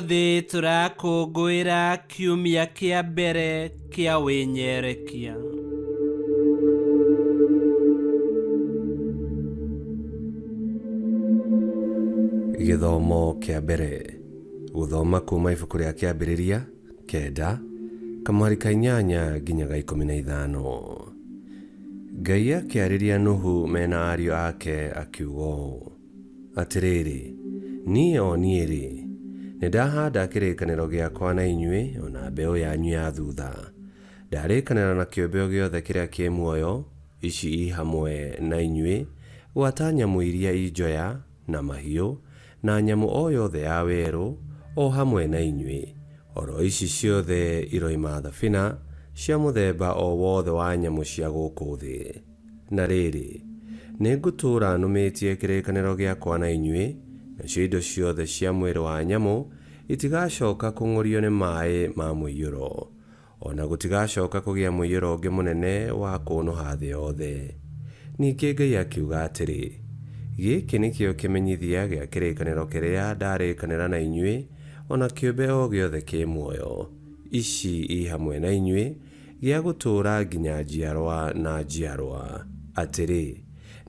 Umuthi turakũngũĩra kiumia kĩa mbere kĩa WINYEREKIA. Gĩthomo kĩa mbere. Gũthoma kuma ibuku rĩa kĩambĩrĩria 9 kamũhari ka 8 nginyaga 15. Ngai akĩarĩria Nuhu mena ariũ ake akiuga atĩrĩrĩ, niĩ o niĩ-rĩ, nĩndahanda kĩrĩkanĩro gĩakwa na inyuĩ ona mbeũ yanyu ya thutha. Ndarĩkanĩra na kĩũmbe o gĩothe kĩrĩa kĩ muoyo, ici i hamwe na inyuĩ, gwata nyamũ iria injoya na mahiũ na nyamũ o yothe ya werũ o hamwe na inyuĩ. Oro ici ciothe iroima thabina cia mũthemba o wothe wa nyamũ cia gũkũ thĩ. Na rĩrĩ, nĩngũtũũra nũmĩtie kĩrĩkanĩro gĩakwa na inyuĩ, nacio indo ciothe cia mwĩrĩ wa nyamũ itigacoka kũng'ũrio nĩ maĩ ma mũiyũro, ona gũtigacoka kũgĩa mũiyũro ũngĩ mũnene wa kũnũha thĩ yothe. Ningĩ Ngai akiuga atĩrĩ, gĩkĩ nĩkĩo kĩmenyithia gĩa kĩrĩkanĩro kĩrĩa ndarĩkanĩra na inyuĩ ona kĩũmbe o gĩothe kĩ muoyo, ici i hamwe na inyuĩ, gĩa gũtũũra nginya njiarwa na njiarwa. Atĩrĩ,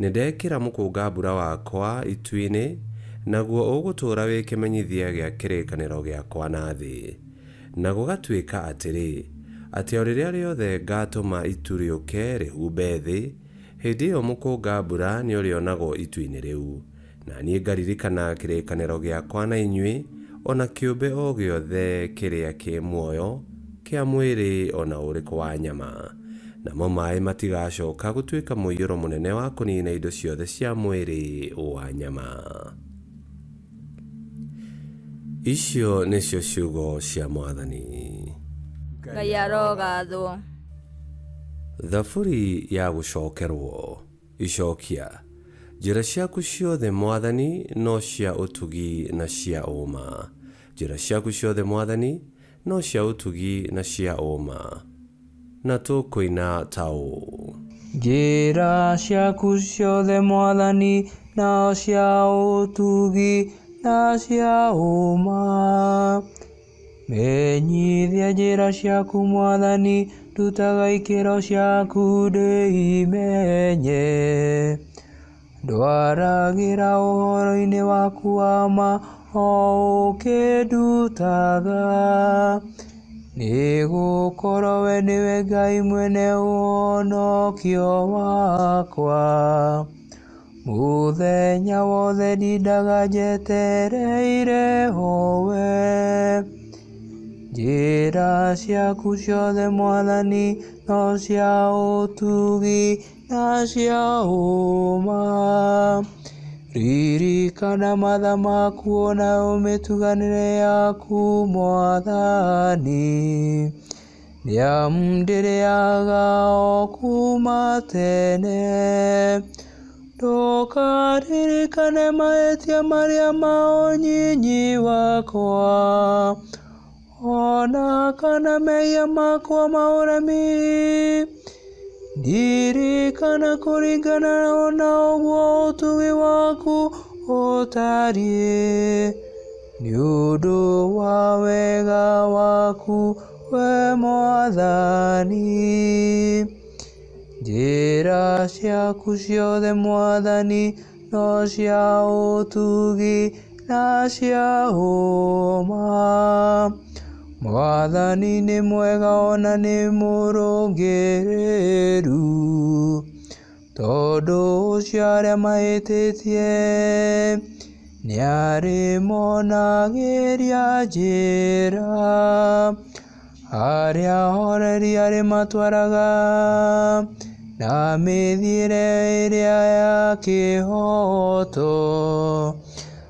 nĩndekĩra mũkũngambura wakwa itu-inĩ, naguo ũgũtũũra wĩ kĩmenyithia gĩa kĩrĩkanĩro gĩakwa na thĩ. Na gũgatuĩka atĩrĩ, atĩ o rĩrĩa rĩothe ngatũma itu rĩũke rĩhumbe thĩ, hĩndĩ ĩyo mũkũngambura nĩ ũrĩonagwo itu-inĩ rĩu. Na niĩ ngaririkana kĩrĩkanĩro gĩakwa na inyuĩ ona kĩũmbe o gĩothe kĩrĩa kĩ muoyo kĩa mwĩrĩ ona ũrĩkũ wa nyama. Namo maĩ matigacoka gũtuĩka mũiyũro mũnene wa kũnina indo ciothe cia mwĩrĩ wa nyama. Icio nĩcio ciugo cia Mwathani. Ngai arogathwo. Thaburi ya gũcokerwo. Icokia. Njĩra ciaku ciothe Mwathani no cia ũtugi na cia ũma. Njĩra ciaku ciothe Mwathani no cia ũtugi na cia ũma. Na tũkũina ta ũũ. Njĩra ciaku ciothe Mwathani no cia ũtugi na cia ũma. Menyithia njĩra ciaku Mwathani, ndutaga ikĩro ciaku ndĩimenye. Ndwaragĩra ũhoro-inĩ waku wa ma o ũkĩndutaga. Nĩgũkorwo we nĩwe Ngai mwene ũhonokio wakwa. Mũthenya wothe ndindaga njetereire howe. Njĩra ciaku ciothe Mwathani no cia ũtugi na cia ũma. Ririkana matha maku ona ũmĩtuganĩre yaku Mwathani. Nĩamu ndĩrĩaga o kuma tene. Ndũkaririkane mahĩtia marĩa ma ũnyinyi wakwa, ona kana mehia makwa ma ũremi. Ndirikana kũringana ona ũguo ũtugi waku ũtariĩ, nĩ ũndũ wa wega waku we Mwathani. Njĩra ciaku ciothe Mwathani no cia ũtugi na cia ũma. Mwathani nĩ mwega ona nĩ mũrũngĩrĩru, tondũ ũcio arĩa mahĩtĩtie nĩarĩmonagĩria njĩra. Arĩa ahoreri arĩmatwaraga na mĩthiĩre ĩrĩa ya kĩhoto.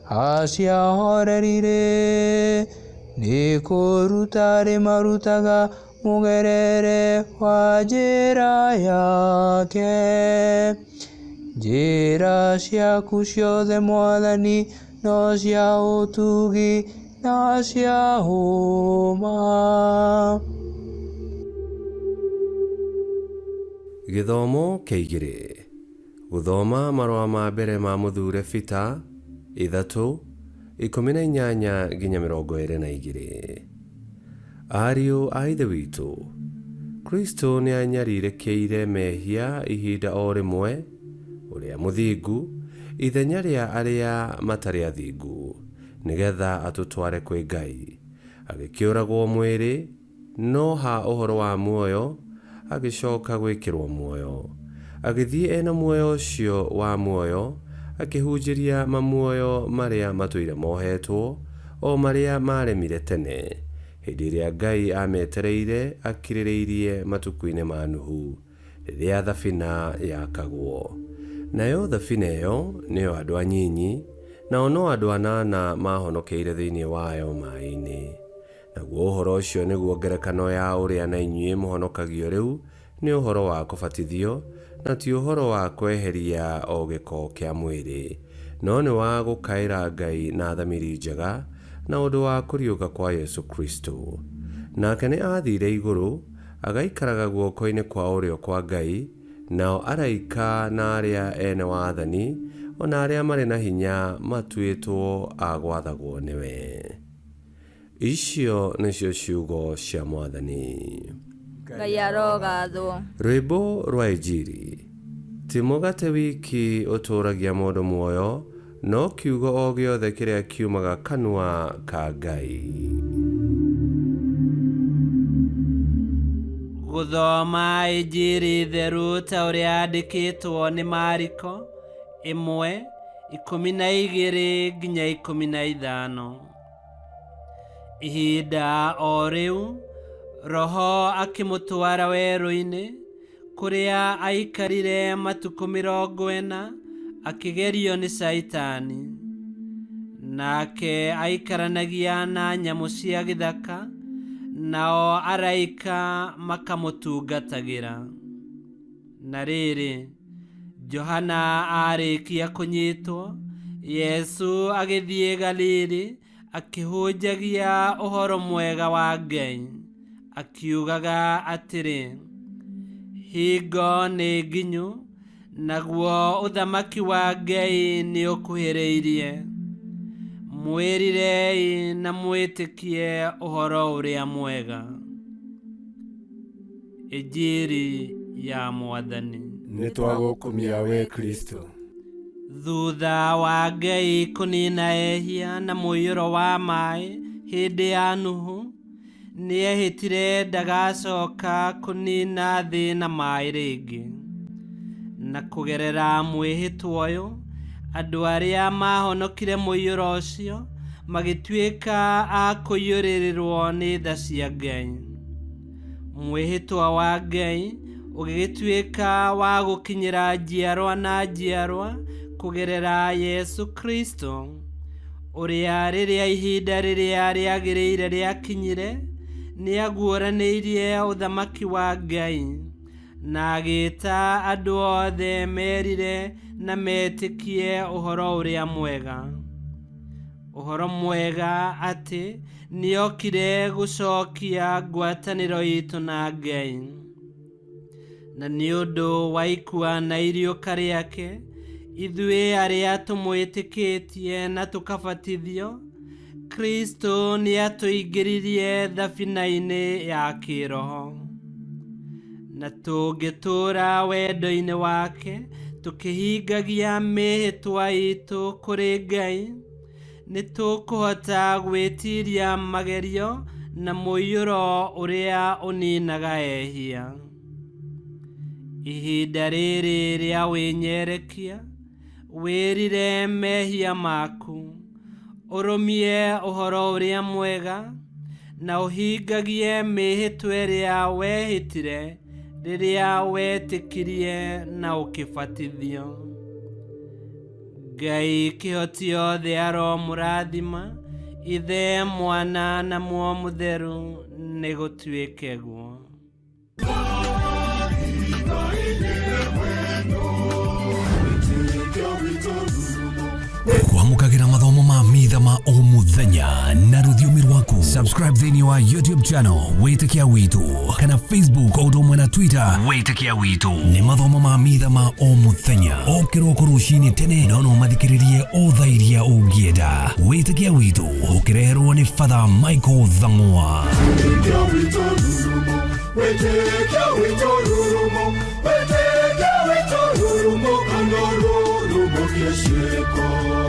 Acio ahoreri-rĩ, nĩ kũruta arĩmarutaga mũgerere wa njĩra yake. Njĩra ciaku ciothe Mwathani no cia ũtugi na cia ũma. Gĩthomo kĩa 2. Gũthoma marũa ma mbere ma mũthure Peter 3 18 nginya 22. Ariũ a Ithe witũ, Kristo nĩ anyariirĩkĩire mehia ihinda o rĩmwe, ũrĩa mũthingu, ithenya rĩa arĩa matarĩ athingu, nĩgetha atũtware kwĩ Ngai, agĩkĩũragwo mwĩrĩ, no ha ũhoro wa muoyo, agĩcoka gwĩkĩrwo muoyo, agĩthiĩ ena muoyo ũcio wa muoyo, akĩhunjĩria mamuoyo marĩa matũire mohetwo, o marĩa maremire tene, hĩndĩ ĩrĩa Ngai ametereire akirĩrĩirie matukũ-inĩ ma Nuhu, rĩrĩa thabina yakagwo. Nayo thabina ĩyo nĩyo andũ anyinyi, nao no andũ 8 mahonokeire thĩinĩ wayo maĩ-inĩ. Naguo ũhoro ũcio nĩguo ngerekano ya ũrĩa na inyuĩ mũhonokagio rĩu, nĩ ũhoro wa kũbatithio, na ti ũhoro wa kweheria o gĩko kĩa mwĩrĩ, no nĩ wa gũkaĩra Ngai na thamiri njega, na ũndũ wa kũriũka kwa Yesu Kristo. Nake nĩ athire igũrũ, agaikaraga guoko-inĩ kwa ũrĩo kwa Ngai, nao araika na arĩa ene wathani, ona arĩa marĩ na hinya matuĩtwo a gwathagwo nĩwe. Icio nĩcio ciugo cia Mwathani. Ngai arogathwo. Rwĩmbo rwa Injili. Ti mũgate wiki ũtũragia mũndũ muoyo, no kiugo o gĩothe kĩrĩa kiumaga kanua ka Ngai. Gũthoma Injili theru ta ũrĩa yandĩkĩtwo nĩ Mariko 1:12 nginya 15. Ihinda o rĩu, Roho akĩmũtwara werũ-inĩ, kũrĩa aikarire matukũ 40 akĩgerio nĩ Saitani. Nake aikaranagia na nyamũ cia gĩthaka, nao araika makamũtungatagĩra. Na rĩrĩ, Johana arĩkia kũnyitwo, Yesu agĩthiĩ Galili, akĩhunjagia ũhoro mwega wa Ngai, akiugaga atĩrĩ, hingo nĩ nginyu, naguo ũthamaki wa Ngai nĩ ũkuhĩrĩirie. Mwĩrirei na mwĩtĩkie ũhoro ũrĩa mwega. Injili ya Mwathani. Nĩ twagũkumia we Kristo. Thutha wa Ngai kũnina ehia na mũiyũro wa maĩ hĩndĩ ya Nuhu, nĩehĩtire ndagacoka kũnina thĩ na maĩ rĩngĩ. Na kũgerera mwĩhĩtwa ũyũ, andũ arĩa mahonokire mũiyũro ũcio magĩtuĩka a kũiyũrĩrĩrwo nĩ tha cia Ngai. Mwĩhĩtwa wa Ngai ũgĩtuĩka wa gũkinyĩra njiarwa na njiarwa kũgerera Yesu Kristo, ũrĩa rĩrĩa ihinda rĩrĩa rĩagĩrĩire rĩakinyire, nĩaguũranĩirie ũthamaki wa Ngai, na agĩĩta andũ othe merire na metĩkie ũhoro ũrĩa mwega. Ũhoro mwega atĩ nĩokire gũcokia ngwatanĩro itũ na Ngai. Na nĩ ũndũ wa ikua na iriũka rĩake, ithuĩ arĩa tũmwĩtĩkĩtie na tũkabatithio, Kristo nĩatũingĩririe thabina-inĩ ya kĩroho. Na tũngĩtũũra wendo-inĩ wake, tũkĩhingagia mĩhĩtwa itũ kũrĩ Ngai, nĩtũkũhota gwĩtiria magerio na mũiyũro ũrĩa ũninaga ehia. Ihinda rĩrĩ rĩa wĩnyerekia, wĩrire mehia maku, ũrũmie ũhoro ũrĩa mwega, na ũhingagie mĩhĩtwa ĩrĩa wehĩtire rĩrĩa wetĩkirie na ũkĩbatithio. Ngai kĩhoti othe aromũrathima, Ithe, Mwana na Muoyo Mũtheru, nĩ gũtuĩke guo. Kwamũkagĩra mathomo ma mitha ma o mũthenya na rũthiomi rwaku. Subscribe thini wa YouTube channel Witikiawitu kana Facebook o domwe na Twitter Witikiawitu. Ni mathomo ma mitha ma o muthenya o kiroko rucini tene no mathikiririe o thairia ungienda. Witikiawitu ukireherwo ni Father Michael Thang'wa. Witikiawitu rurumo, witikiawitu rurumo, kandoro rurumo kieshiko.